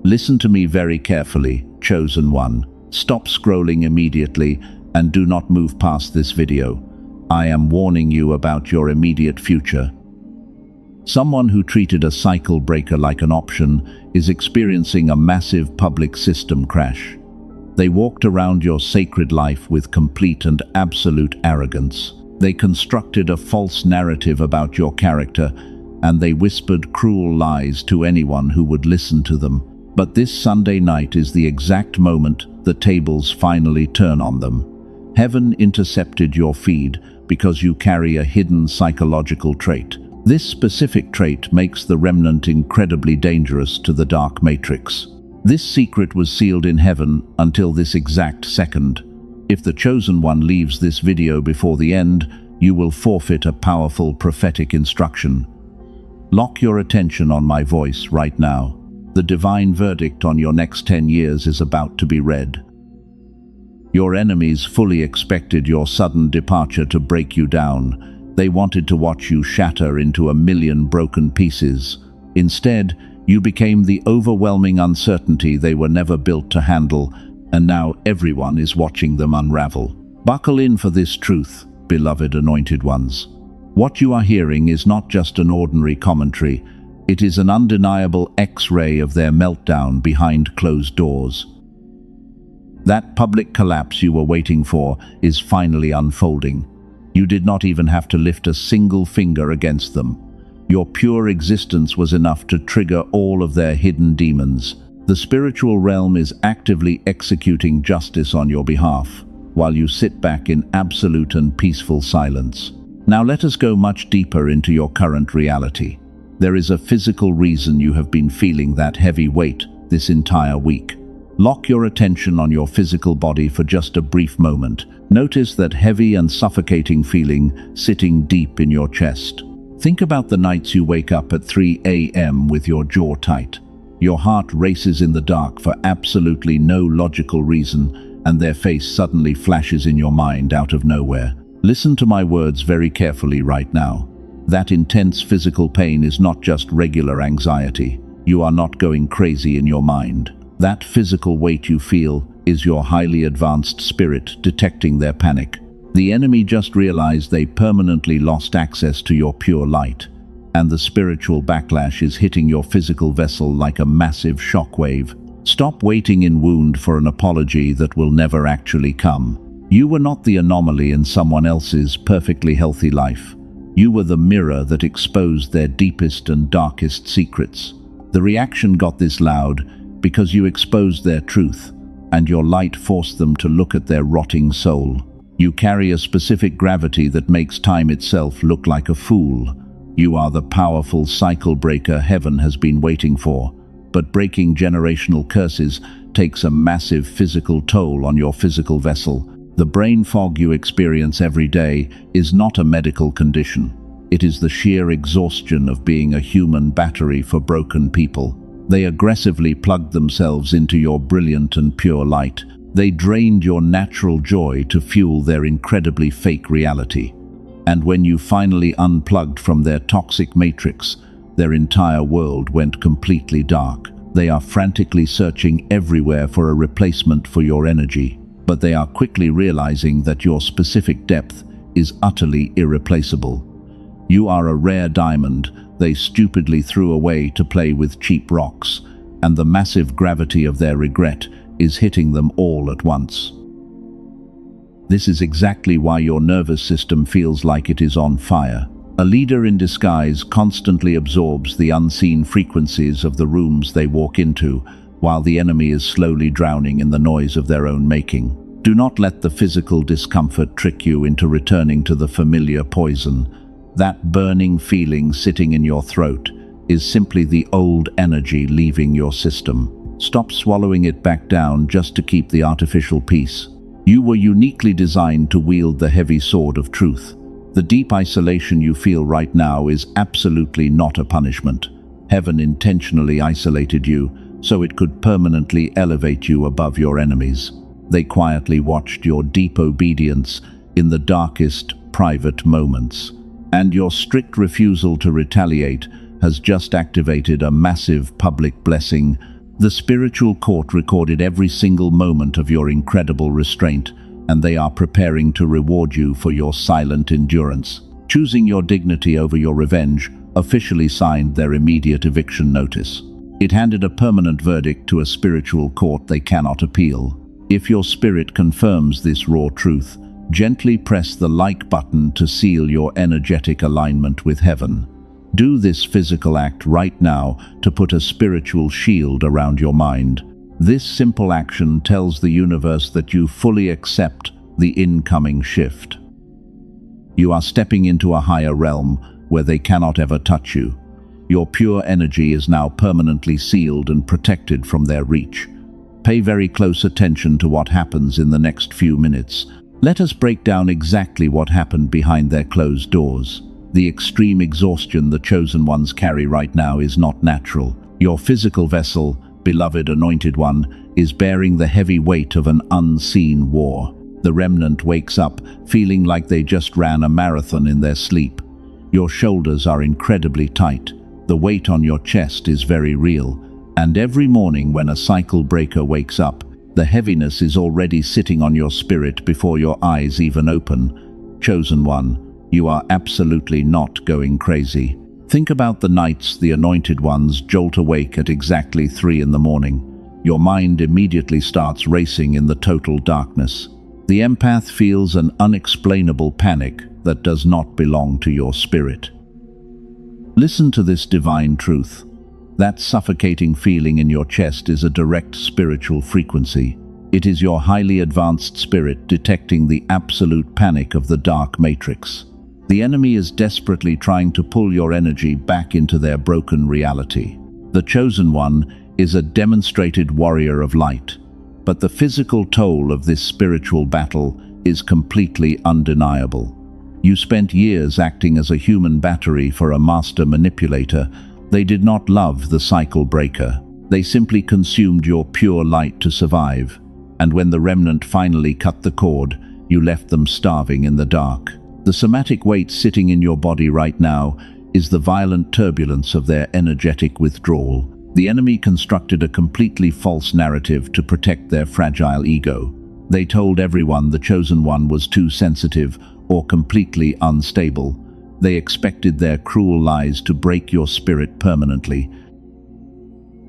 Listen to me very carefully, chosen one. Stop scrolling immediately and do not move past this video. I am warning you about your immediate future. Someone who treated a cycle breaker like an option is experiencing a massive public system crash. They walked around your sacred life with complete and absolute arrogance. They constructed a false narrative about your character, and they whispered cruel lies to anyone who would listen to them. But this Sunday night is the exact moment the tables finally turn on them. Heaven intercepted your feed because you carry a hidden psychological trait. This specific trait makes the remnant incredibly dangerous to the dark matrix. This secret was sealed in heaven until this exact second. If the chosen one leaves this video before the end, you will forfeit a powerful prophetic instruction. Lock your attention on my voice right now. The divine verdict on your next 10 years is about to be read. Your enemies fully expected your sudden departure to break you down. They wanted to watch you shatter into a million broken pieces. Instead, you became the overwhelming uncertainty they were never built to handle, and now everyone is watching them unravel. Buckle in for this truth, beloved anointed ones. What you are hearing is not just an ordinary commentary. It is an undeniable X-ray of their meltdown behind closed doors. That public collapse you were waiting for is finally unfolding. You did not even have to lift a single finger against them. Your pure existence was enough to trigger all of their hidden demons. The spiritual realm is actively executing justice on your behalf, while you sit back in absolute and peaceful silence. Now let us go much deeper into your current reality. There is a physical reason you have been feeling that heavy weight this entire week. Lock your attention on your physical body for just a brief moment. Notice that heavy and suffocating feeling sitting deep in your chest. Think about the nights you wake up at 3 a.m. with your jaw tight. Your heart races in the dark for absolutely no logical reason, and their face suddenly flashes in your mind out of nowhere. Listen to my words very carefully right now. That intense physical pain is not just regular anxiety. You are not going crazy in your mind. That physical weight you feel is your highly advanced spirit detecting their panic. The enemy just realized they permanently lost access to your pure light, and the spiritual backlash is hitting your physical vessel like a massive shockwave. Stop waiting in wound for an apology that will never actually come. You were not the anomaly in someone else's perfectly healthy life. You were the mirror that exposed their deepest and darkest secrets. The reaction got this loud because you exposed their truth, and your light forced them to look at their rotting soul. You carry a specific gravity that makes time itself look like a fool. You are the powerful cycle breaker heaven has been waiting for. But breaking generational curses takes a massive physical toll on your physical vessel. The brain fog you experience every day is not a medical condition. It is the sheer exhaustion of being a human battery for broken people. They aggressively plugged themselves into your brilliant and pure light. They drained your natural joy to fuel their incredibly fake reality. And when you finally unplugged from their toxic matrix, their entire world went completely dark. They are frantically searching everywhere for a replacement for your energy, but they are quickly realizing that your specific depth is utterly irreplaceable. You are a rare diamond they stupidly threw away to play with cheap rocks, and the massive gravity of their regret is hitting them all at once. This is exactly why your nervous system feels like it is on fire. A leader in disguise constantly absorbs the unseen frequencies of the rooms they walk into, while the enemy is slowly drowning in the noise of their own making. Do not let the physical discomfort trick you into returning to the familiar poison. That burning feeling sitting in your throat is simply the old energy leaving your system. Stop swallowing it back down just to keep the artificial peace. You were uniquely designed to wield the heavy sword of truth. The deep isolation you feel right now is absolutely not a punishment. Heaven intentionally isolated you so it could permanently elevate you above your enemies. They quietly watched your deep obedience in the darkest, private moments. And your strict refusal to retaliate has just activated a massive public blessing The spiritual court recorded every single moment of your incredible restraint, and they are preparing to reward you for your silent endurance. Choosing your dignity over your revenge officially signed their immediate eviction notice. It handed a permanent verdict to a spiritual court they cannot appeal. If your spirit confirms this raw truth, gently press the like button to seal your energetic alignment with heaven. Do this physical act right now to put a spiritual shield around your mind. This simple action tells the universe that you fully accept the incoming shift. You are stepping into a higher realm where they cannot ever touch you. Your pure energy is now permanently sealed and protected from their reach. Pay very close attention to what happens in the next few minutes. Let us break down exactly what happened behind their closed doors. The extreme exhaustion the chosen ones carry right now is not natural. Your physical vessel, beloved anointed one, is bearing the heavy weight of an unseen war. The remnant wakes up, feeling like they just ran a marathon in their sleep. Your shoulders are incredibly tight. The weight on your chest is very real. And every morning when a cycle breaker wakes up, the heaviness is already sitting on your spirit before your eyes even open. Chosen one, you are absolutely not going crazy. Think about the nights the anointed ones jolt awake at exactly 3 in the morning. Your mind immediately starts racing in the total darkness. The empath feels an unexplainable panic that does not belong to your spirit. Listen to this divine truth. That suffocating feeling in your chest is a direct spiritual frequency. It is your highly advanced spirit detecting the absolute panic of the dark matrix. The enemy is desperately trying to pull your energy back into their broken reality. The chosen one is a demonstrated warrior of light, but the physical toll of this spiritual battle is completely undeniable. You spent years acting as a human battery for a master manipulator. They did not love the cycle breaker. They simply consumed your pure light to survive. And when the remnant finally cut the cord, you left them starving in the dark. The somatic weight sitting in your body right now is the violent turbulence of their energetic withdrawal. The enemy constructed a completely false narrative to protect their fragile ego. They told everyone the chosen one was too sensitive or completely unstable. They expected their cruel lies to break your spirit permanently.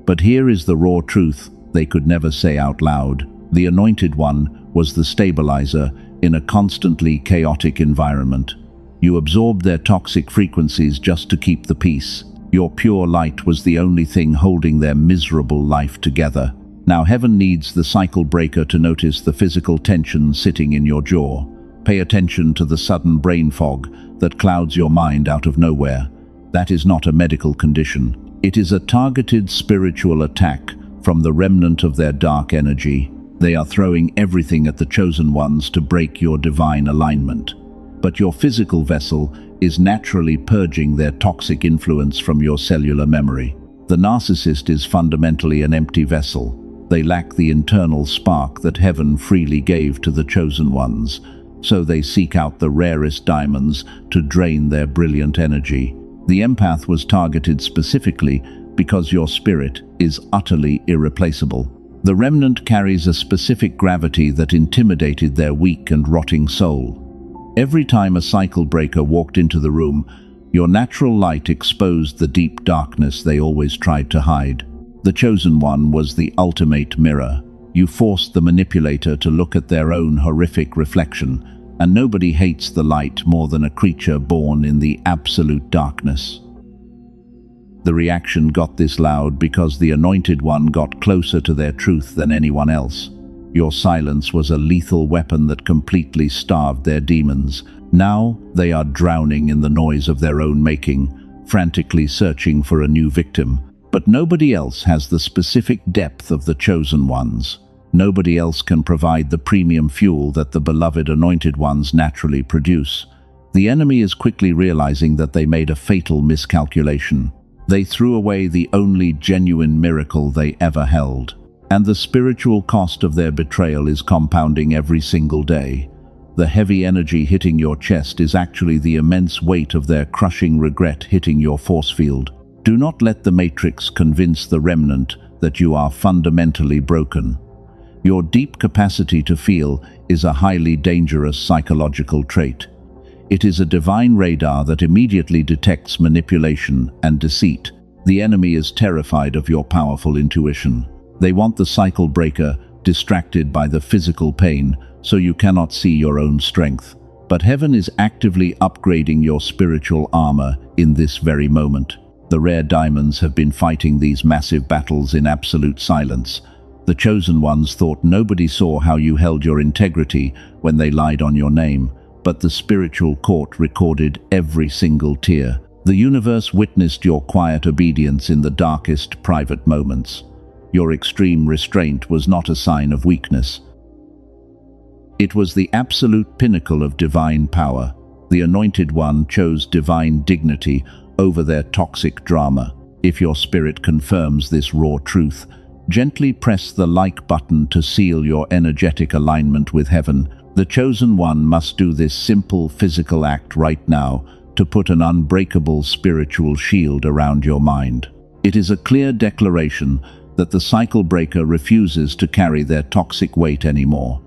But here is the raw truth they could never say out loud. The anointed one was the stabilizer in a constantly chaotic environment. You absorbed their toxic frequencies just to keep the peace. Your pure light was the only thing holding their miserable life together. Now heaven needs the cycle breaker to notice the physical tension sitting in your jaw. Pay attention to the sudden brain fog that clouds your mind out of nowhere. That is not a medical condition. It is a targeted spiritual attack from the remnant of their dark energy. They are throwing everything at the chosen ones to break your divine alignment. But your physical vessel is naturally purging their toxic influence from your cellular memory. The narcissist is fundamentally an empty vessel. They lack the internal spark that heaven freely gave to the chosen ones, so they seek out the rarest diamonds to drain their brilliant energy. The empath was targeted specifically because your spirit is utterly irreplaceable. The remnant carries a specific gravity that intimidated their weak and rotting soul. Every time a cycle breaker walked into the room, your natural light exposed the deep darkness they always tried to hide. The chosen one was the ultimate mirror. You forced the manipulator to look at their own horrific reflection, and nobody hates the light more than a creature born in the absolute darkness. The reaction got this loud because the anointed one got closer to their truth than anyone else. Your silence was a lethal weapon that completely starved their demons. Now they are drowning in the noise of their own making, frantically searching for a new victim. But nobody else has the specific depth of the chosen ones. Nobody else can provide the premium fuel that the beloved anointed ones naturally produce. The enemy is quickly realizing that they made a fatal miscalculation. They threw away the only genuine miracle they ever held. And the spiritual cost of their betrayal is compounding every single day. The heavy energy hitting your chest is actually the immense weight of their crushing regret hitting your force field. Do not let the matrix convince the remnant that you are fundamentally broken. Your deep capacity to feel is a highly dangerous psychological trait. It is a divine radar that immediately detects manipulation and deceit. The enemy is terrified of your powerful intuition. They want the cycle breaker distracted by the physical pain so you cannot see your own strength. But heaven is actively upgrading your spiritual armor in this very moment. The rare diamonds have been fighting these massive battles in absolute silence. The chosen ones thought nobody saw how you held your integrity when they lied on your name, but the spiritual court recorded every single tear. The universe witnessed your quiet obedience in the darkest private moments. Your extreme restraint was not a sign of weakness. It was the absolute pinnacle of divine power. The Anointed One chose divine dignity over their toxic drama. If your spirit confirms this raw truth, gently press the like button to seal your energetic alignment with heaven. The chosen one must do this simple physical act right now to put an unbreakable spiritual shield around your mind. It is a clear declaration that the cycle breaker refuses to carry their toxic weight anymore.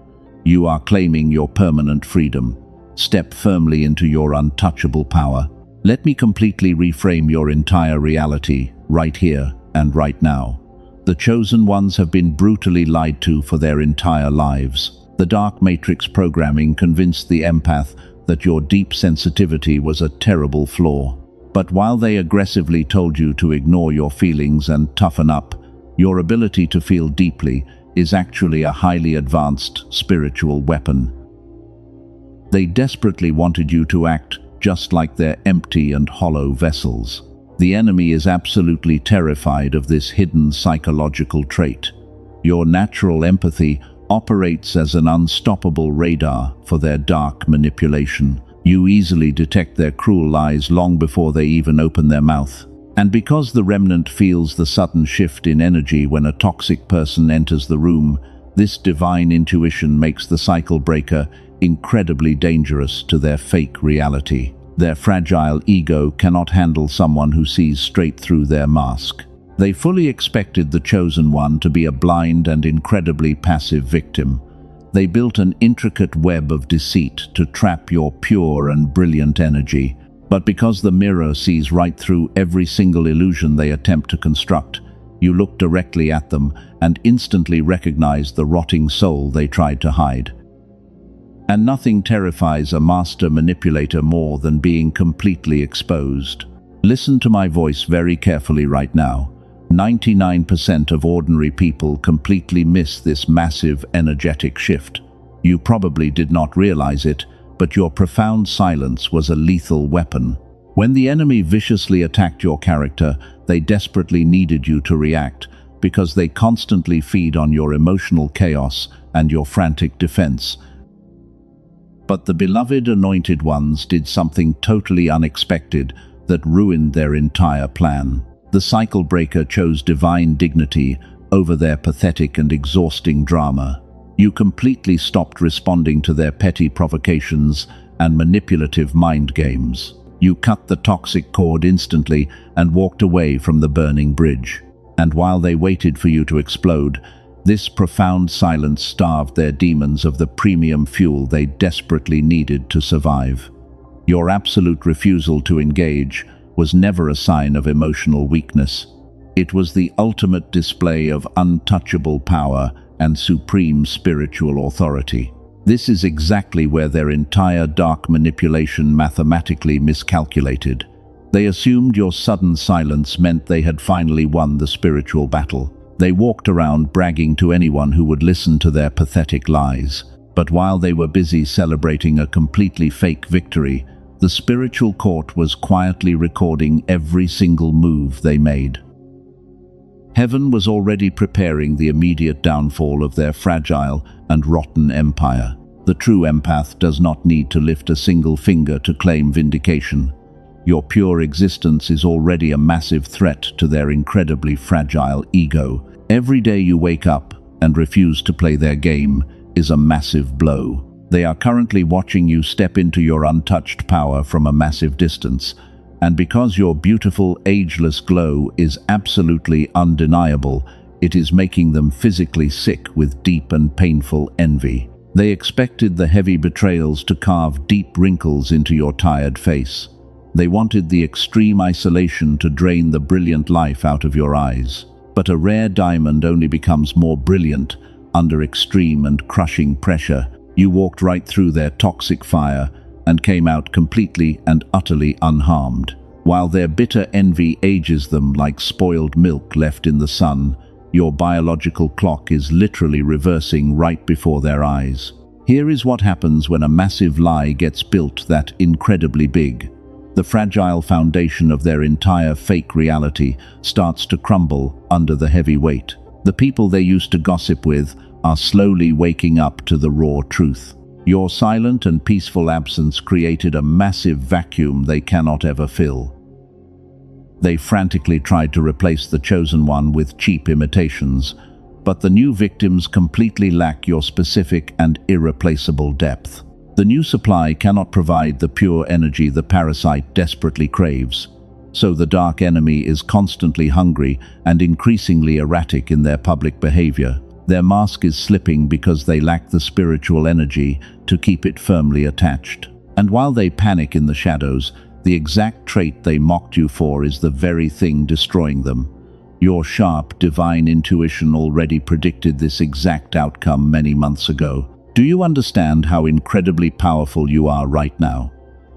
You are claiming your permanent freedom. Step firmly into your untouchable power. Let me completely reframe your entire reality, right here and right now. The chosen ones have been brutally lied to for their entire lives. The dark matrix programming convinced the empath that your deep sensitivity was a terrible flaw. But while they aggressively told you to ignore your feelings and toughen up, your ability to feel deeply is actually a highly advanced spiritual weapon. They desperately wanted you to act just like their empty and hollow vessels. The enemy is absolutely terrified of this hidden psychological trait. Your natural empathy operates as an unstoppable radar for their dark manipulation. You easily detect their cruel lies long before they even open their mouth. And because the remnant feels the sudden shift in energy when a toxic person enters the room, this divine intuition makes the cycle breaker incredibly dangerous to their fake reality. Their fragile ego cannot handle someone who sees straight through their mask. They fully expected the chosen one to be a blind and incredibly passive victim. They built an intricate web of deceit to trap your pure and brilliant energy. But because the mirror sees right through every single illusion they attempt to construct, you look directly at them and instantly recognize the rotting soul they tried to hide. And nothing terrifies a master manipulator more than being completely exposed. Listen to my voice very carefully right now. 99% of ordinary people completely miss this massive energetic shift. You probably did not realize it, but your profound silence was a lethal weapon. When the enemy viciously attacked your character, they desperately needed you to react, because they constantly feed on your emotional chaos and your frantic defense. But the beloved Anointed Ones did something totally unexpected that ruined their entire plan. The cycle breaker chose divine dignity over their pathetic and exhausting drama. You completely stopped responding to their petty provocations and manipulative mind games. You cut the toxic cord instantly and walked away from the burning bridge. And while they waited for you to explode, this profound silence starved their demons of the premium fuel they desperately needed to survive. Your absolute refusal to engage was never a sign of emotional weakness. It was the ultimate display of untouchable power and supreme spiritual authority. This is exactly where their entire dark manipulation mathematically miscalculated. They assumed your sudden silence meant they had finally won the spiritual battle. They walked around bragging to anyone who would listen to their pathetic lies. But while they were busy celebrating a completely fake victory, the spiritual court was quietly recording every single move they made. Heaven was already preparing the immediate downfall of their fragile and rotten empire. The true empath does not need to lift a single finger to claim vindication. Your pure existence is already a massive threat to their incredibly fragile ego. Every day you wake up and refuse to play their game is a massive blow. They are currently watching you step into your untouched power from a massive distance. And because your beautiful, ageless glow is absolutely undeniable, It is making them physically sick with deep and painful envy. They expected the heavy betrayals to carve deep wrinkles into your tired face. They wanted the extreme isolation to drain the brilliant life out of your eyes. But a rare diamond only becomes more brilliant under extreme and crushing pressure. You walked right through their toxic fire and came out completely and utterly unharmed. While their bitter envy ages them like spoiled milk left in the sun, your biological clock is literally reversing right before their eyes. Here is what happens when a massive lie gets built that incredibly big. The fragile foundation of their entire fake reality starts to crumble under the heavy weight. The people they used to gossip with are slowly waking up to the raw truth. Your silent and peaceful absence created a massive vacuum they cannot ever fill. They frantically tried to replace the chosen one with cheap imitations, but the new victims completely lack your specific and irreplaceable depth. The new supply cannot provide the pure energy the parasite desperately craves, so the dark enemy is constantly hungry and increasingly erratic in their public behavior. Their mask is slipping because they lack the spiritual energy to keep it firmly attached. And while they panic in the shadows, the exact trait they mocked you for is the very thing destroying them. Your sharp, divine intuition already predicted this exact outcome many months ago. Do you understand how incredibly powerful you are right now?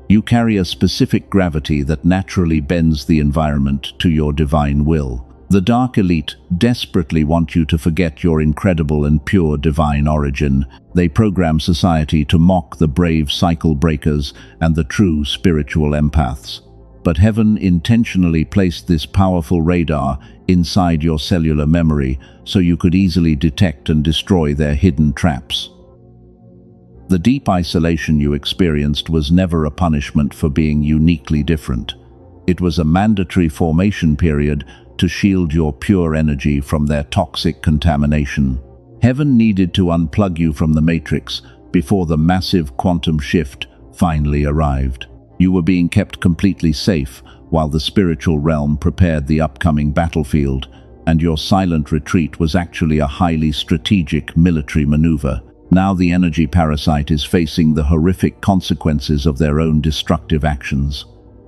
You carry a specific gravity that naturally bends the environment to your divine will. The dark elite desperately want you to forget your incredible and pure divine origin. They program society to mock the brave cycle breakers and the true spiritual empaths. But heaven intentionally placed this powerful radar inside your cellular memory so you could easily detect and destroy their hidden traps. The deep isolation you experienced was never a punishment for being uniquely different. It was a mandatory formation period to shield your pure energy from their toxic contamination. Heaven needed to unplug you from the matrix before the massive quantum shift finally arrived. You were being kept completely safe while the spiritual realm prepared the upcoming battlefield, and your silent retreat was actually a highly strategic military maneuver. Now the energy parasite is facing the horrific consequences of their own destructive actions.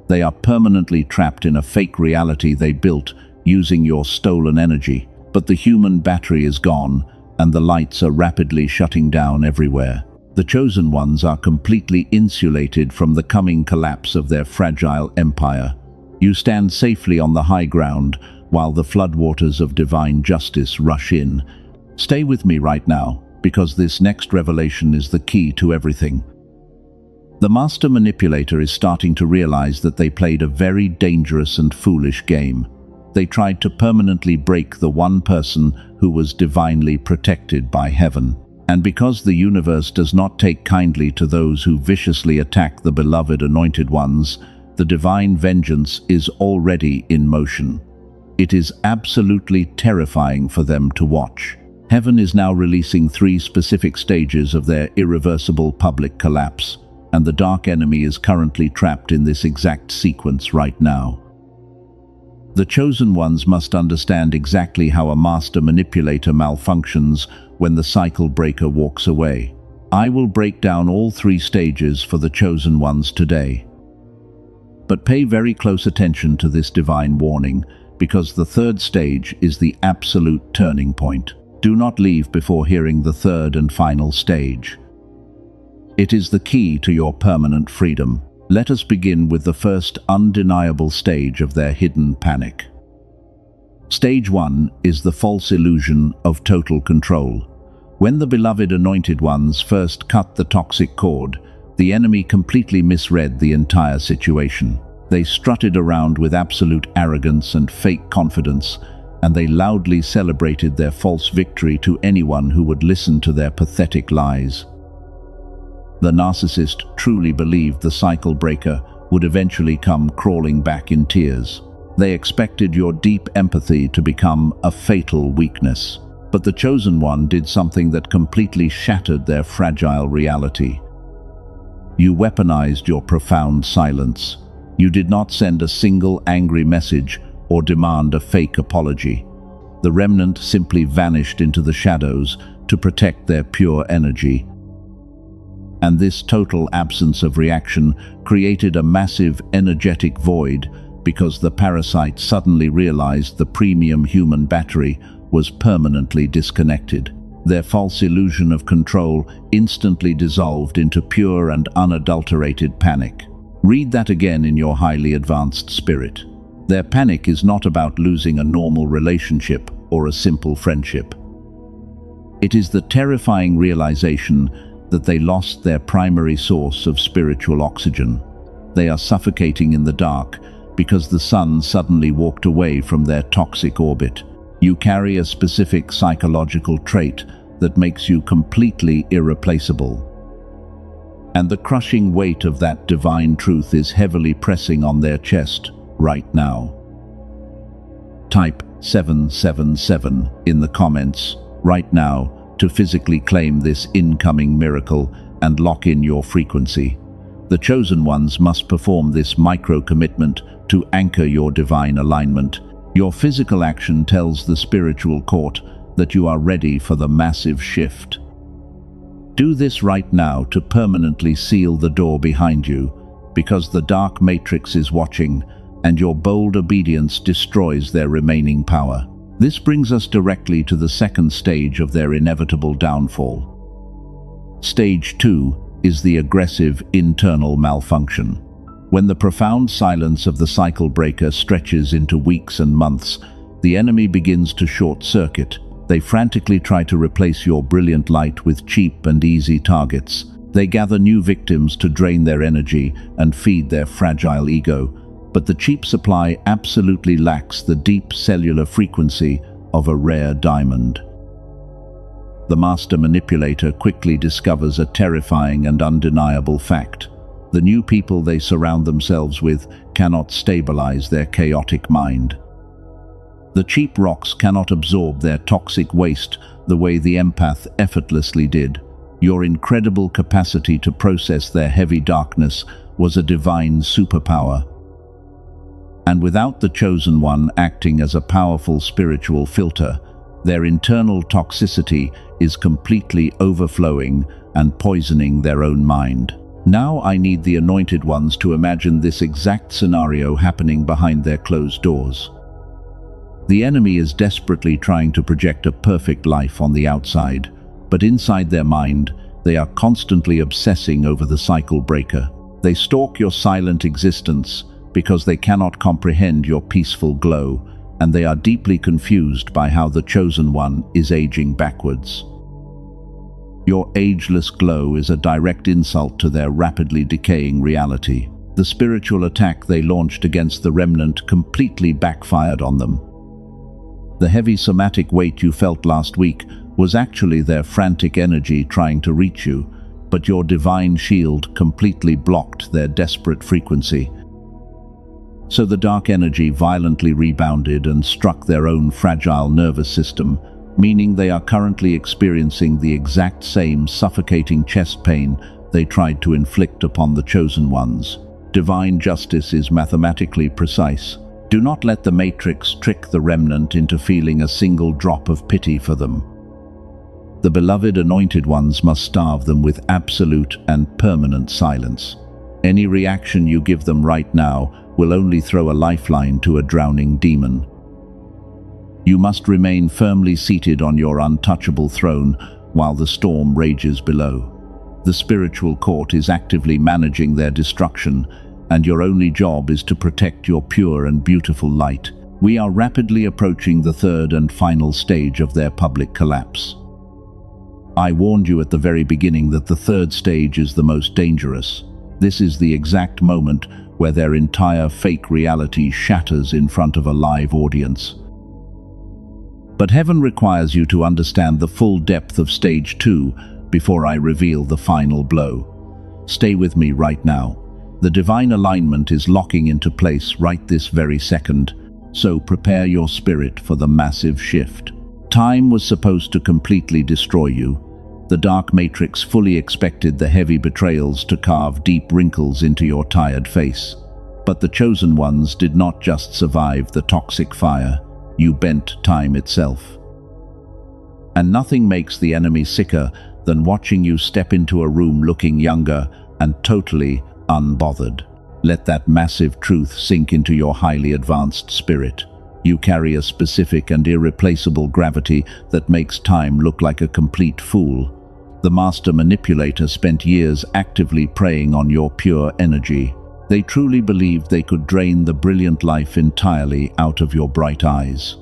They are permanently trapped in a fake reality they built using your stolen energy, but the human battery is gone and the lights are rapidly shutting down everywhere. The chosen ones are completely insulated from the coming collapse of their fragile empire. You stand safely on the high ground while the floodwaters of divine justice rush in. Stay with me right now, because this next revelation is the key to everything. The master manipulator is starting to realize that they played a very dangerous and foolish game. They tried to permanently break the one person who was divinely protected by heaven. And because the universe does not take kindly to those who viciously attack the beloved anointed ones, the divine vengeance is already in motion. It is absolutely terrifying for them to watch. Heaven is now releasing 3 specific stages of their irreversible public collapse, and the dark enemy is currently trapped in this exact sequence right now. The chosen ones must understand exactly how a master manipulator malfunctions when the cycle breaker walks away. I will break down all 3 stages for the chosen ones today. But pay very close attention to this divine warning, because the 3rd stage is the absolute turning point. Do not leave before hearing the 3rd and final stage. It is the key to your permanent freedom. Let us begin with the first undeniable stage of their hidden panic. Stage 1 is the false illusion of total control. When the beloved anointed ones first cut the toxic cord, the enemy completely misread the entire situation. They strutted around with absolute arrogance and fake confidence, and they loudly celebrated their false victory to anyone who would listen to their pathetic lies. The narcissist truly believed the cycle breaker would eventually come crawling back in tears. They expected your deep empathy to become a fatal weakness. But the chosen one did something that completely shattered their fragile reality. You weaponized your profound silence. You did not send a single angry message or demand a fake apology. The remnant simply vanished into the shadows to protect their pure energy. And this total absence of reaction created a massive energetic void because the parasite suddenly realized the premium human battery was permanently disconnected. Their false illusion of control instantly dissolved into pure and unadulterated panic. Read that again in your highly advanced spirit. Their panic is not about losing a normal relationship or a simple friendship. It is the terrifying realization that they lost their primary source of spiritual oxygen. They are suffocating in the dark because the sun suddenly walked away from their toxic orbit. You carry a specific psychological trait that makes you completely irreplaceable. And the crushing weight of that divine truth is heavily pressing on their chest right now. Type 777 in the comments right now to physically claim this incoming miracle and lock in your frequency. The chosen ones must perform this micro-commitment to anchor your divine alignment. Your physical action tells the spiritual court that you are ready for the massive shift. Do this right now to permanently seal the door behind you, because the dark matrix is watching, and your bold obedience destroys their remaining power. This brings us directly to the second stage of their inevitable downfall. Stage 2 is the aggressive internal malfunction. When the profound silence of the cycle breaker stretches into weeks and months, the enemy begins to short-circuit. They frantically try to replace your brilliant light with cheap and easy targets. They gather new victims to drain their energy and feed their fragile ego, but the cheap supply absolutely lacks the deep cellular frequency of a rare diamond. The master manipulator quickly discovers a terrifying and undeniable fact. The new people they surround themselves with cannot stabilize their chaotic mind. The cheap rocks cannot absorb their toxic waste the way the empath effortlessly did. Your incredible capacity to process their heavy darkness was a divine superpower. And without the chosen one acting as a powerful spiritual filter, their internal toxicity is completely overflowing and poisoning their own mind. Now I need the anointed ones to imagine this exact scenario happening behind their closed doors. The enemy is desperately trying to project a perfect life on the outside, but inside their mind, they are constantly obsessing over the cycle breaker. They stalk your silent existence because they cannot comprehend your peaceful glow, and they are deeply confused by how the chosen one is aging backwards. Your ageless glow is a direct insult to their rapidly decaying reality. The spiritual attack they launched against the remnant completely backfired on them. The heavy somatic weight you felt last week was actually their frantic energy trying to reach you, but your divine shield completely blocked their desperate frequency. So the dark energy violently rebounded and struck their own fragile nervous system, meaning they are currently experiencing the exact same suffocating chest pain they tried to inflict upon the chosen ones. Divine justice is mathematically precise. Do not let the matrix trick the remnant into feeling a single drop of pity for them. The beloved anointed ones must starve them with absolute and permanent silence. Any reaction you give them right now will only throw a lifeline to a drowning demon. You must remain firmly seated on your untouchable throne while the storm rages below. The spiritual court is actively managing their destruction, and your only job is to protect your pure and beautiful light. We are rapidly approaching the third and final stage of their public collapse. I warned you at the very beginning that the third stage is the most dangerous. This is the exact moment where their entire fake reality shatters in front of a live audience. But heaven requires you to understand the full depth of stage 2 before I reveal the final blow. Stay with me right now. The divine alignment is locking into place right this very second, so prepare your spirit for the massive shift. Time was supposed to completely destroy you. The dark matrix fully expected the heavy betrayals to carve deep wrinkles into your tired face. But the chosen ones did not just survive the toxic fire. You bent time itself. And nothing makes the enemy sicker than watching you step into a room looking younger and totally unbothered. Let that massive truth sink into your highly advanced spirit. You carry a specific and irreplaceable gravity that makes time look like a complete fool. The master manipulator spent years actively preying on your pure energy. They truly believed they could drain the brilliant life entirely out of your bright eyes.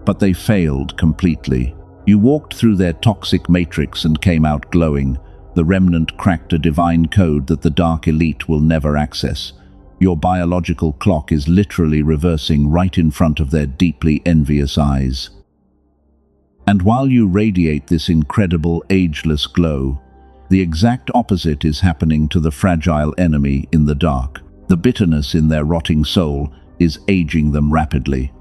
But they failed completely. You walked through their toxic matrix and came out glowing. The remnant cracked a divine code that the dark elite will never access. Your biological clock is literally reversing right in front of their deeply envious eyes. And while you radiate this incredible, ageless glow, the exact opposite is happening to the fragile enemy in the dark. The bitterness in their rotting soul is aging them rapidly.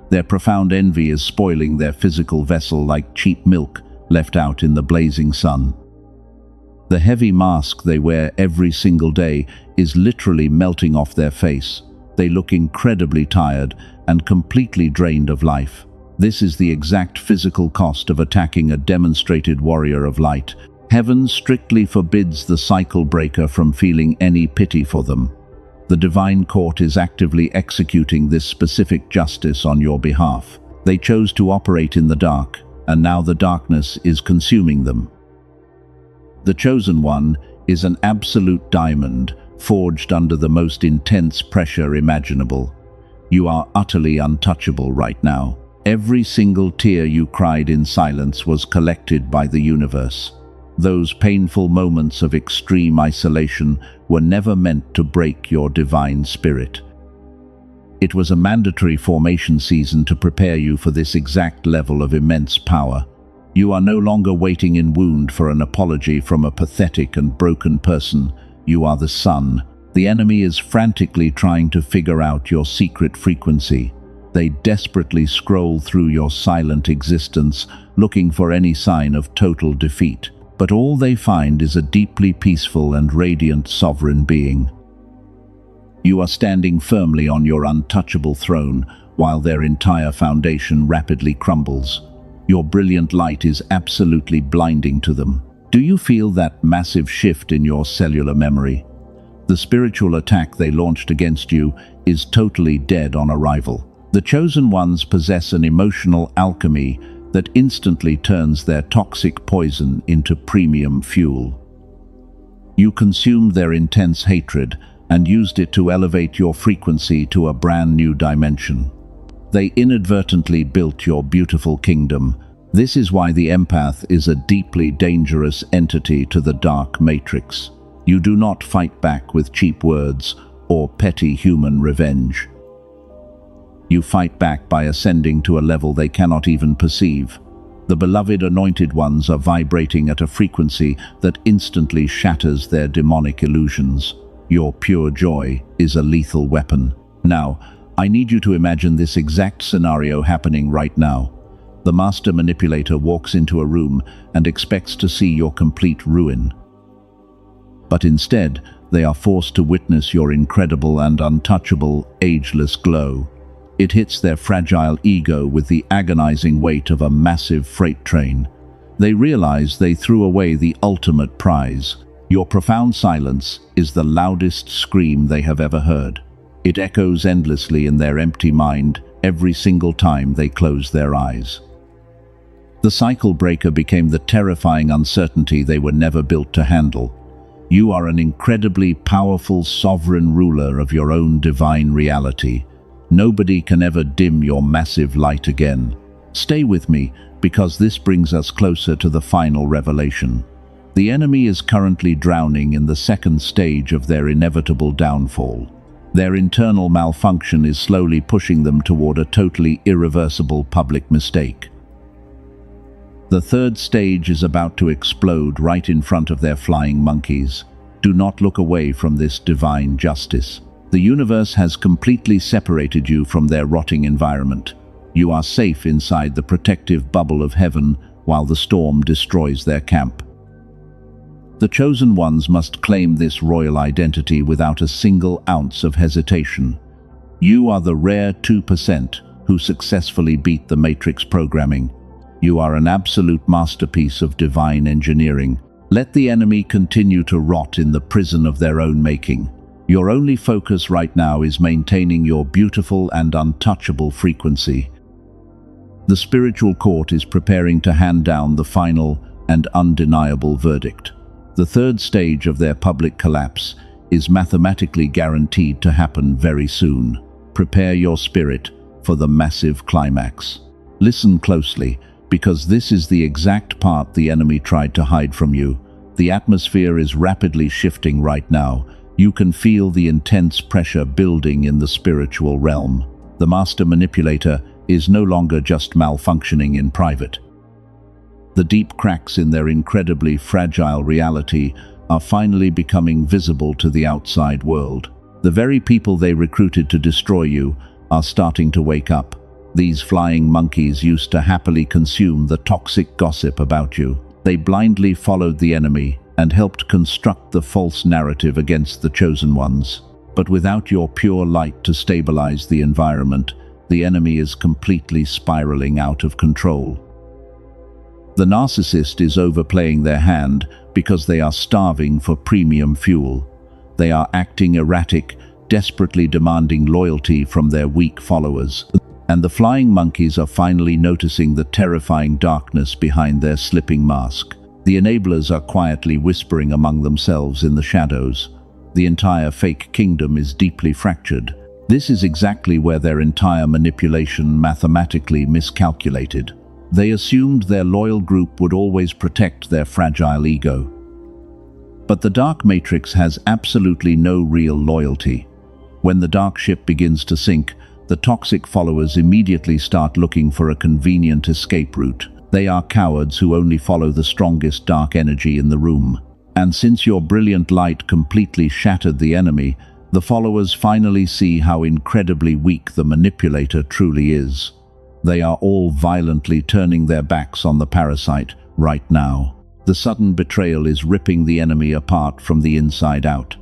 Their profound envy is spoiling their physical vessel like cheap milk left out in the blazing sun. The heavy mask they wear every single day is literally melting off their face. They look incredibly tired and completely drained of life. This is the exact physical cost of attacking a demonstrated warrior of light. Heaven strictly forbids the cycle breaker from feeling any pity for them. The divine court is actively executing this specific justice on your behalf. They chose to operate in the dark, and now the darkness is consuming them. The chosen one is an absolute diamond, forged under the most intense pressure imaginable. You are utterly untouchable right now. Every single tear you cried in silence was collected by the universe. Those painful moments of extreme isolation were never meant to break your divine spirit. It was a mandatory formation season to prepare you for this exact level of immense power. You are no longer waiting in wound for an apology from a pathetic and broken person. You are the sun. The enemy is frantically trying to figure out your secret frequency. They desperately scroll through your silent existence, looking for any sign of total defeat. But all they find is a deeply peaceful and radiant sovereign being. You are standing firmly on your untouchable throne, while their entire foundation rapidly crumbles. Your brilliant light is absolutely blinding to them. Do you feel that massive shift in your cellular memory? The spiritual attack they launched against you is totally dead on arrival. The chosen ones possess an emotional alchemy that instantly turns their toxic poison into premium fuel. You consumed their intense hatred and used it to elevate your frequency to a brand new dimension. They inadvertently built your beautiful kingdom. This is why the empath is a deeply dangerous entity to the dark matrix. You do not fight back with cheap words or petty human revenge. You fight back by ascending to a level they cannot even perceive. The beloved anointed ones are vibrating at a frequency that instantly shatters their demonic illusions. Your pure joy is a lethal weapon. Now, I need you to imagine this exact scenario happening right now. The master manipulator walks into a room and expects to see your complete ruin. But instead, they are forced to witness your incredible and untouchable, ageless glow. It hits their fragile ego with the agonizing weight of a massive freight train. They realize they threw away the ultimate prize. Your profound silence is the loudest scream they have ever heard. It echoes endlessly in their empty mind every single time they close their eyes. The cycle breaker became the terrifying uncertainty they were never built to handle. You are an incredibly powerful sovereign ruler of your own divine reality. Nobody can ever dim your massive light again. Stay with me, because this brings us closer to the final revelation. The enemy is currently drowning in the second stage of their inevitable downfall. Their internal malfunction is slowly pushing them toward a totally irreversible public mistake. The third stage is about to explode right in front of their flying monkeys. Do not look away from this divine justice. The universe has completely separated you from their rotting environment. You are safe inside the protective bubble of heaven while the storm destroys their camp. The chosen ones must claim this royal identity without a single ounce of hesitation. You are the rare 2% who successfully beat the Matrix programming. You are an absolute masterpiece of divine engineering. Let the enemy continue to rot in the prison of their own making. Your only focus right now is maintaining your beautiful and untouchable frequency. The spiritual court is preparing to hand down the final and undeniable verdict. The third stage of their public collapse is mathematically guaranteed to happen very soon. Prepare your spirit for the massive climax. Listen closely, because this is the exact part the enemy tried to hide from you. The atmosphere is rapidly shifting right now. You can feel the intense pressure building in the spiritual realm. The master manipulator is no longer just malfunctioning in private. The deep cracks in their incredibly fragile reality are finally becoming visible to the outside world. The very people they recruited to destroy you are starting to wake up. These flying monkeys used to happily consume the toxic gossip about you. They blindly followed the enemy and helped construct the false narrative against the chosen ones. But without your pure light to stabilize the environment, the enemy is completely spiraling out of control. The narcissist is overplaying their hand because they are starving for premium fuel. They are acting erratic, desperately demanding loyalty from their weak followers. And the flying monkeys are finally noticing the terrifying darkness behind their slipping mask. The enablers are quietly whispering among themselves in the shadows. The entire fake kingdom is deeply fractured. This is exactly where their entire manipulation mathematically miscalculated. They assumed their loyal group would always protect their fragile ego. But the dark matrix has absolutely no real loyalty. When the dark ship begins to sink, the toxic followers immediately start looking for a convenient escape route. They are cowards who only follow the strongest dark energy in the room. And since your brilliant light completely shattered the enemy, the followers finally see how incredibly weak the manipulator truly is. They are all violently turning their backs on the parasite right now. The sudden betrayal is ripping the enemy apart from the inside out.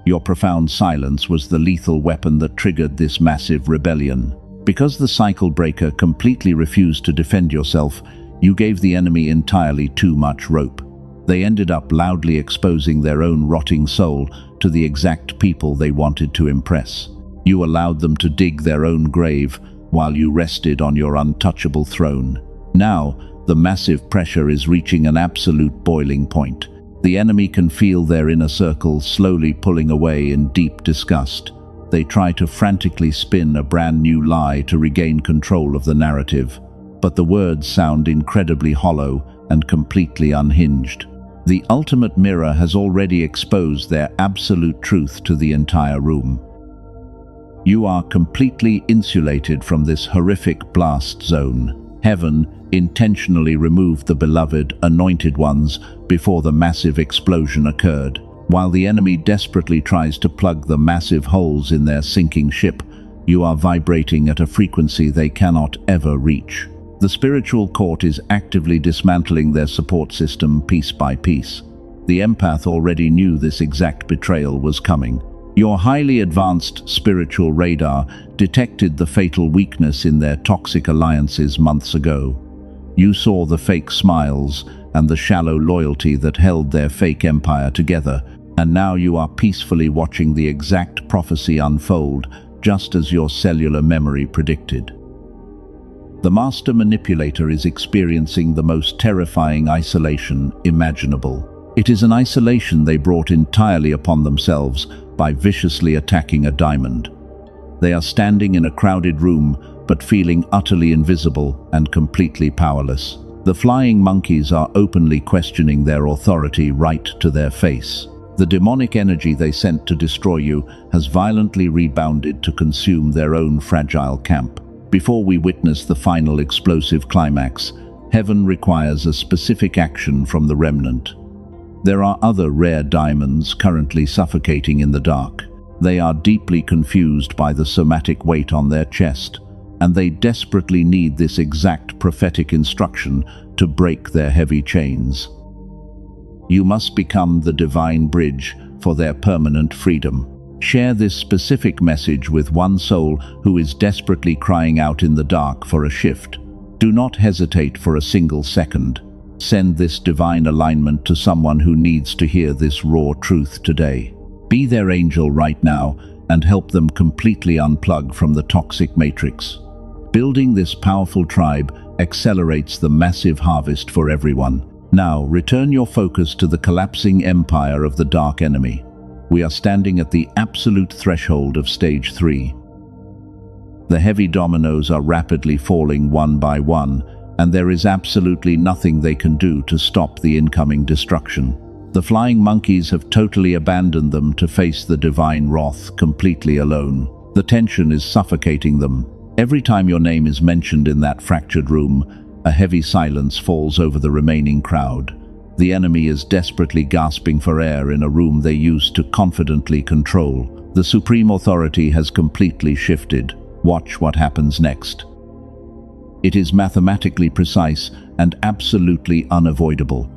Your profound silence was the lethal weapon that triggered this massive rebellion. Because the cycle breaker completely refused to defend yourself, you gave the enemy entirely too much rope. They ended up loudly exposing their own rotting soul to the exact people they wanted to impress. You allowed them to dig their own grave while you rested on your untouchable throne. Now, the massive pressure is reaching an absolute boiling point. The enemy can feel their inner circle slowly pulling away in deep disgust. They try to frantically spin a brand new lie to regain control of the narrative, but the words sound incredibly hollow and completely unhinged. The ultimate mirror has already exposed their absolute truth to the entire room. You are completely insulated from this horrific blast zone. Heaven intentionally removed the beloved, anointed ones before the massive explosion occurred. While the enemy desperately tries to plug the massive holes in their sinking ship, you are vibrating at a frequency they cannot ever reach. The spiritual court is actively dismantling their support system piece by piece. The empath already knew this exact betrayal was coming. Your highly advanced spiritual radar detected the fatal weakness in their toxic alliances months ago. You saw the fake smiles and the shallow loyalty that held their fake empire together, and now you are peacefully watching the exact prophecy unfold, just as your cellular memory predicted. The master manipulator is experiencing the most terrifying isolation imaginable. It is an isolation they brought entirely upon themselves by viciously attacking a diamond. They are standing in a crowded room, but feeling utterly invisible and completely powerless. The flying monkeys are openly questioning their authority right to their face. The demonic energy they sent to destroy you has violently rebounded to consume their own fragile camp. Before we witness the final explosive climax, heaven requires a specific action from the remnant. There are other rare diamonds currently suffocating in the dark. They are deeply confused by the somatic weight on their chest, and they desperately need this exact prophetic instruction to break their heavy chains. You must become the divine bridge for their permanent freedom. Share this specific message with one soul who is desperately crying out in the dark for a shift. Do not hesitate for a single second. Send this divine alignment to someone who needs to hear this raw truth today. Be their angel right now and help them completely unplug from the toxic matrix. Building this powerful tribe accelerates the massive harvest for everyone. Now, return your focus to the collapsing empire of the dark enemy. We are standing at the absolute threshold of stage 3. The heavy dominoes are rapidly falling one by one, and there is absolutely nothing they can do to stop the incoming destruction. The flying monkeys have totally abandoned them to face the divine wrath completely alone. The tension is suffocating them. Every time your name is mentioned in that fractured room, a heavy silence falls over the remaining crowd. The enemy is desperately gasping for air in a room they used to confidently control. The supreme authority has completely shifted. Watch what happens next. It is mathematically precise and absolutely unavoidable.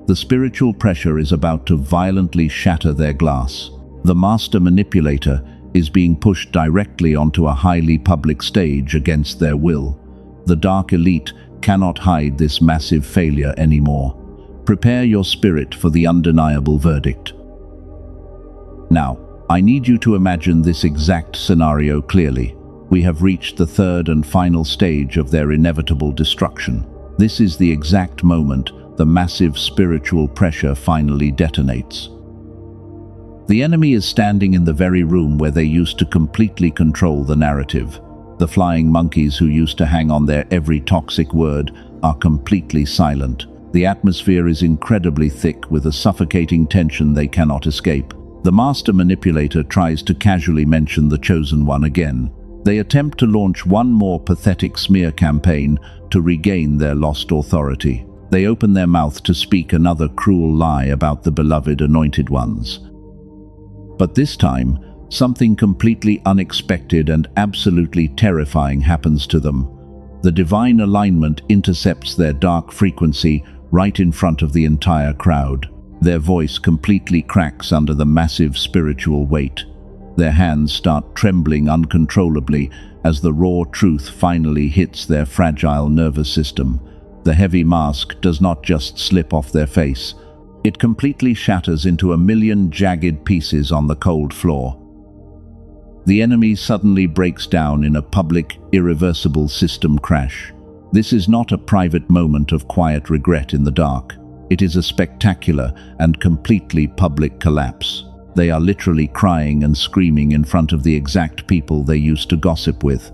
The spiritual pressure is about to violently shatter their glass. The master manipulator is being pushed directly onto a highly public stage against their will. The dark elite cannot hide this massive failure anymore. Prepare your spirit for the undeniable verdict. Now, I need you to imagine this exact scenario clearly. We have reached the third and final stage of their inevitable destruction. This is the exact moment the massive spiritual pressure finally detonates. The enemy is standing in the very room where they used to completely control the narrative. The flying monkeys who used to hang on their every toxic word are completely silent. The atmosphere is incredibly thick with a suffocating tension they cannot escape. The master manipulator tries to casually mention the chosen one again. They attempt to launch one more pathetic smear campaign to regain their lost authority. They open their mouth to speak another cruel lie about the beloved anointed ones. But this time, something completely unexpected and absolutely terrifying happens to them. The divine alignment intercepts their dark frequency right in front of the entire crowd. Their voice completely cracks under the massive spiritual weight. Their hands start trembling uncontrollably as the raw truth finally hits their fragile nervous system. The heavy mask does not just slip off their face. It completely shatters into a million jagged pieces on the cold floor. The enemy suddenly breaks down in a public, irreversible system crash. This is not a private moment of quiet regret in the dark. It is a spectacular and completely public collapse. They are literally crying and screaming in front of the exact people they used to gossip with.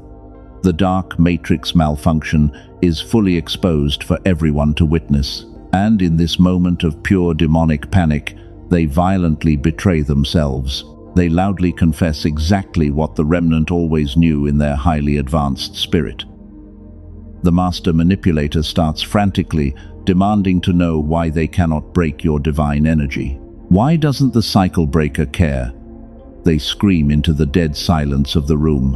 The dark matrix malfunction is fully exposed for everyone to witness, and in this moment of pure demonic panic, they violently betray themselves. They loudly confess exactly what the remnant always knew in their highly advanced spirit. The master manipulator starts frantically demanding to know why they cannot break your divine energy. Why doesn't the cycle breaker care? They scream into the dead silence of the room.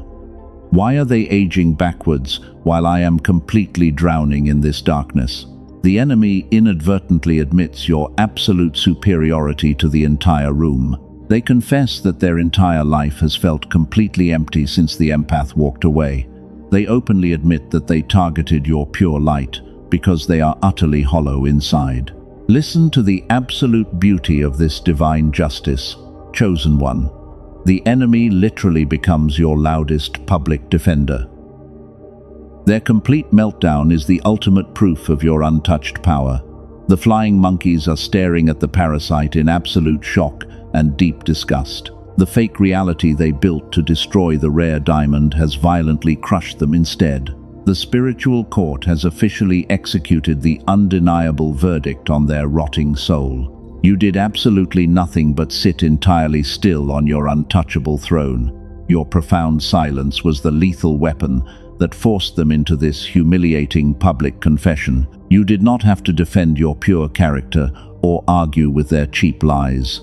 Why are they aging backwards while I am completely drowning in this darkness? The enemy inadvertently admits your absolute superiority to the entire room. They confess that their entire life has felt completely empty since the empath walked away. They openly admit that they targeted your pure light because they are utterly hollow inside. Listen to the absolute beauty of this divine justice. Chosen one. The enemy literally becomes your loudest public defender. Their complete meltdown is the ultimate proof of your untouched power. The flying monkeys are staring at the parasite in absolute shock and deep disgust. The fake reality they built to destroy the rare diamond has violently crushed them instead. The spiritual court has officially executed the undeniable verdict on their rotting soul. You did absolutely nothing but sit entirely still on your untouchable throne. Your profound silence was the lethal weapon that forced them into this humiliating public confession. You did not have to defend your pure character or argue with their cheap lies.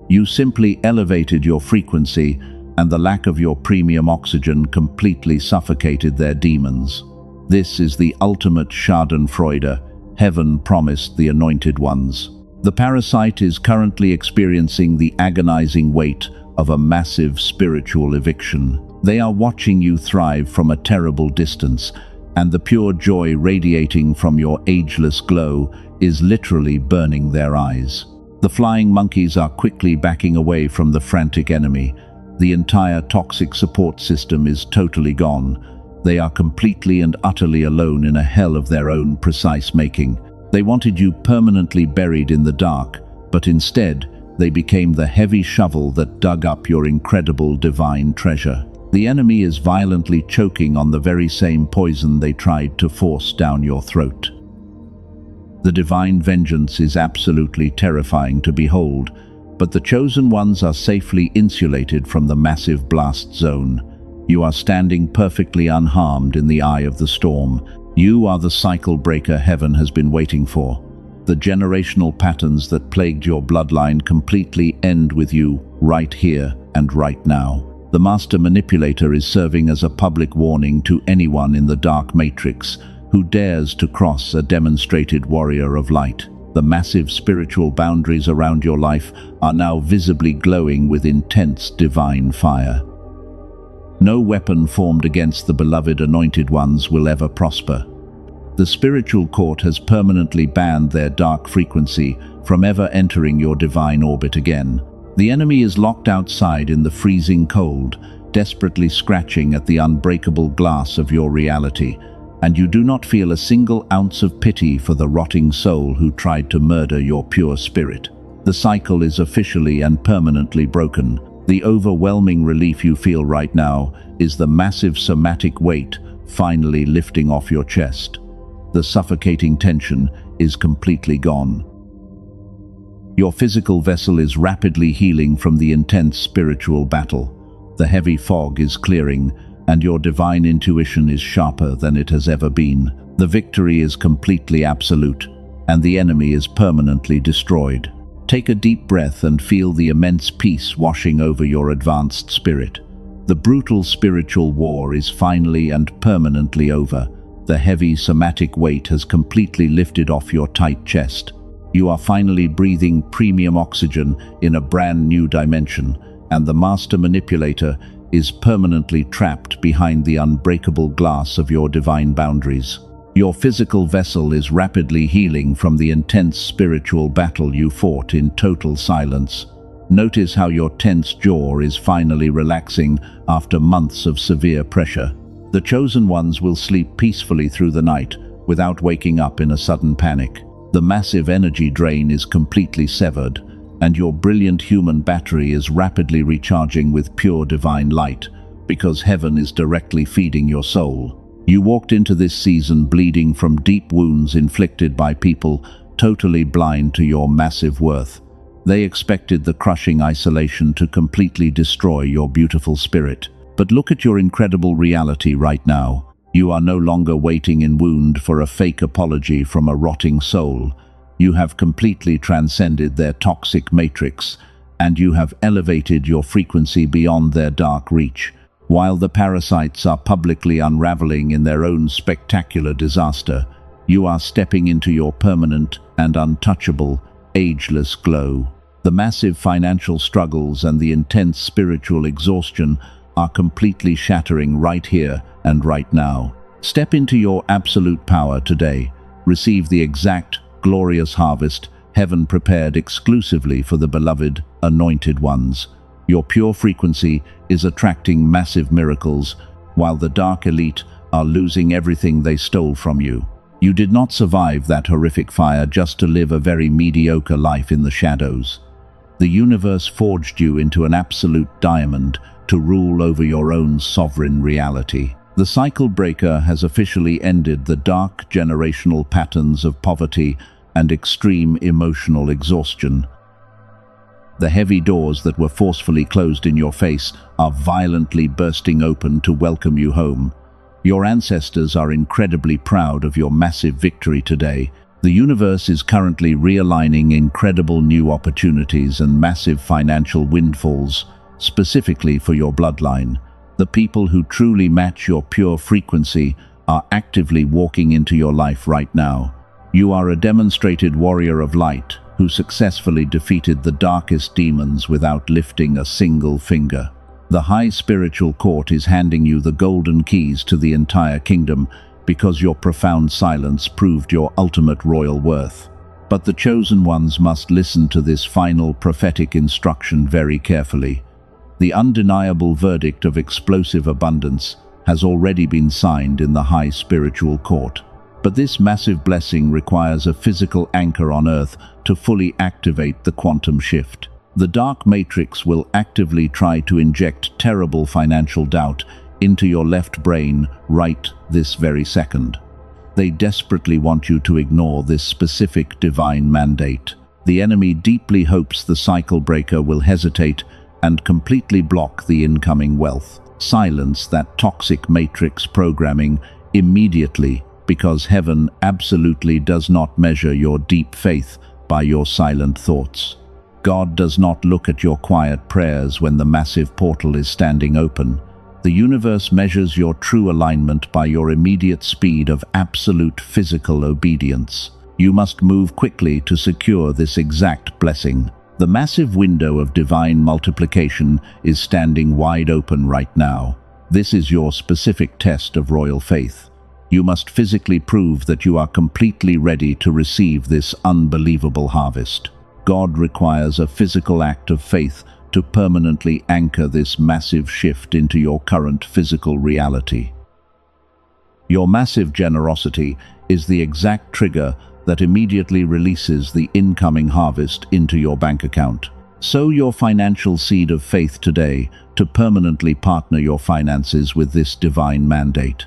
You simply elevated your frequency, and the lack of your premium oxygen completely suffocated their demons. This is the ultimate Schadenfreude heaven promised the anointed ones. The parasite is currently experiencing the agonizing weight of a massive spiritual eviction. They are watching you thrive from a terrible distance, and the pure joy radiating from your ageless glow is literally burning their eyes. The flying monkeys are quickly backing away from the frantic enemy. The entire toxic support system is totally gone. They are completely and utterly alone in a hell of their own precise making. They wanted you permanently buried in the dark, but instead, they became the heavy shovel that dug up your incredible divine treasure. The enemy is violently choking on the very same poison they tried to force down your throat. The divine vengeance is absolutely terrifying to behold, but the chosen ones are safely insulated from the massive blast zone. You are standing perfectly unharmed in the eye of the storm. You are the cycle breaker heaven has been waiting for. The generational patterns that plagued your bloodline completely end with you right here and right now. The master manipulator is serving as a public warning to anyone in the dark matrix who dares to cross a demonstrated warrior of light. The massive spiritual boundaries around your life are now visibly glowing with intense divine fire. No weapon formed against the beloved anointed ones will ever prosper. The spiritual court has permanently banned their dark frequency from ever entering your divine orbit again. The enemy is locked outside in the freezing cold, desperately scratching at the unbreakable glass of your reality, and you do not feel a single ounce of pity for the rotting soul who tried to murder your pure spirit. The cycle is officially and permanently broken. The overwhelming relief you feel right now is the massive somatic weight finally lifting off your chest. The suffocating tension is completely gone. Your physical vessel is rapidly healing from the intense spiritual battle. The heavy fog is clearing, and your divine intuition is sharper than it has ever been. The victory is completely absolute, and the enemy is permanently destroyed. Take a deep breath and feel the immense peace washing over your advanced spirit. The brutal spiritual war is finally and permanently over. The heavy somatic weight has completely lifted off your tight chest. You are finally breathing premium oxygen in a brand new dimension, and the master manipulator is permanently trapped behind the unbreakable glass of your divine boundaries. Your physical vessel is rapidly healing from the intense spiritual battle you fought in total silence. Notice how your tense jaw is finally relaxing after months of severe pressure. The chosen ones will sleep peacefully through the night without waking up in a sudden panic. The massive energy drain is completely severed, and your brilliant human battery is rapidly recharging with pure divine light, because heaven is directly feeding your soul. You walked into this season bleeding from deep wounds inflicted by people totally blind to your massive worth. They expected the crushing isolation to completely destroy your beautiful spirit. But look at your incredible reality right now. You are no longer waiting in wound for a fake apology from a rotting soul. You have completely transcended their toxic matrix, and you have elevated your frequency beyond their dark reach. While the parasites are publicly unraveling in their own spectacular disaster, you are stepping into your permanent and untouchable, ageless glow. The massive financial struggles and the intense spiritual exhaustion are completely shattering right here and right now. Step into your absolute power today. Receive the exact, glorious harvest heaven prepared exclusively for the beloved, anointed ones. Your pure frequency is attracting massive miracles, while the dark elite are losing everything they stole from you. You did not survive that horrific fire just to live a very mediocre life in the shadows. The universe forged you into an absolute diamond to rule over your own sovereign reality. The cycle breaker has officially ended the dark generational patterns of poverty and extreme emotional exhaustion. The heavy doors that were forcefully closed in your face are violently bursting open to welcome you home. Your ancestors are incredibly proud of your massive victory today. The universe is currently realigning incredible new opportunities and massive financial windfalls, specifically for your bloodline. The people who truly match your pure frequency are actively walking into your life right now. You are a demonstrated warrior of light, who successfully defeated the darkest demons without lifting a single finger. The high spiritual court is handing you the golden keys to the entire kingdom because your profound silence proved your ultimate royal worth. But the chosen ones must listen to this final prophetic instruction very carefully. The undeniable verdict of explosive abundance has already been signed in the high spiritual court. But this massive blessing requires a physical anchor on Earth to fully activate the quantum shift. The dark matrix will actively try to inject terrible financial doubt into your left brain right this very second. They desperately want you to ignore this specific divine mandate. The enemy deeply hopes the cycle breaker will hesitate and completely block the incoming wealth. Silence that toxic matrix programming immediately, because heaven absolutely does not measure your deep faith by your silent thoughts. God does not look at your quiet prayers when the massive portal is standing open. The universe measures your true alignment by your immediate speed of absolute physical obedience. You must move quickly to secure this exact blessing. The massive window of divine multiplication is standing wide open right now. This is your specific test of royal faith. You must physically prove that you are completely ready to receive this unbelievable harvest. God requires a physical act of faith to permanently anchor this massive shift into your current physical reality. Your massive generosity is the exact trigger that immediately releases the incoming harvest into your bank account. Sow your financial seed of faith today to permanently partner your finances with this divine mandate.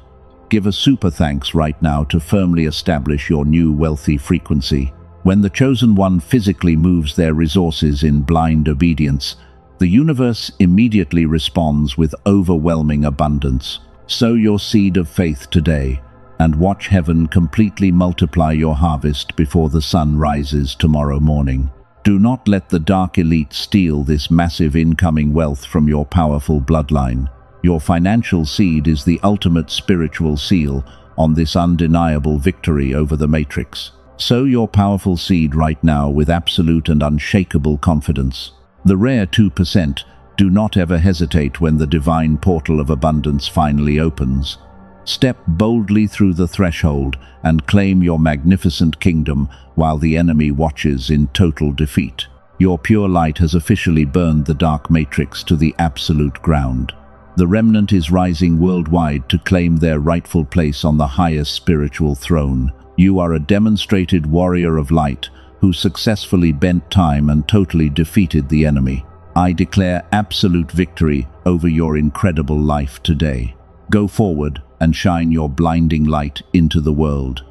Give a super thanks right now to firmly establish your new wealthy frequency. When the chosen one physically moves their resources in blind obedience, the universe immediately responds with overwhelming abundance. Sow your seed of faith today and watch heaven completely multiply your harvest before the sun rises tomorrow morning. Do not let the dark elite steal this massive incoming wealth from your powerful bloodline. Your financial seed is the ultimate spiritual seal on this undeniable victory over the matrix. Sow your powerful seed right now with absolute and unshakable confidence. The rare 2% do not ever hesitate when the divine portal of abundance finally opens. Step boldly through the threshold and claim your magnificent kingdom while the enemy watches in total defeat. Your pure light has officially burned the dark matrix to the absolute ground. The remnant is rising worldwide to claim their rightful place on the highest spiritual throne. You are a demonstrated warrior of light who successfully bent time and totally defeated the enemy. I declare absolute victory over your incredible life today. Go forward and shine your blinding light into the world.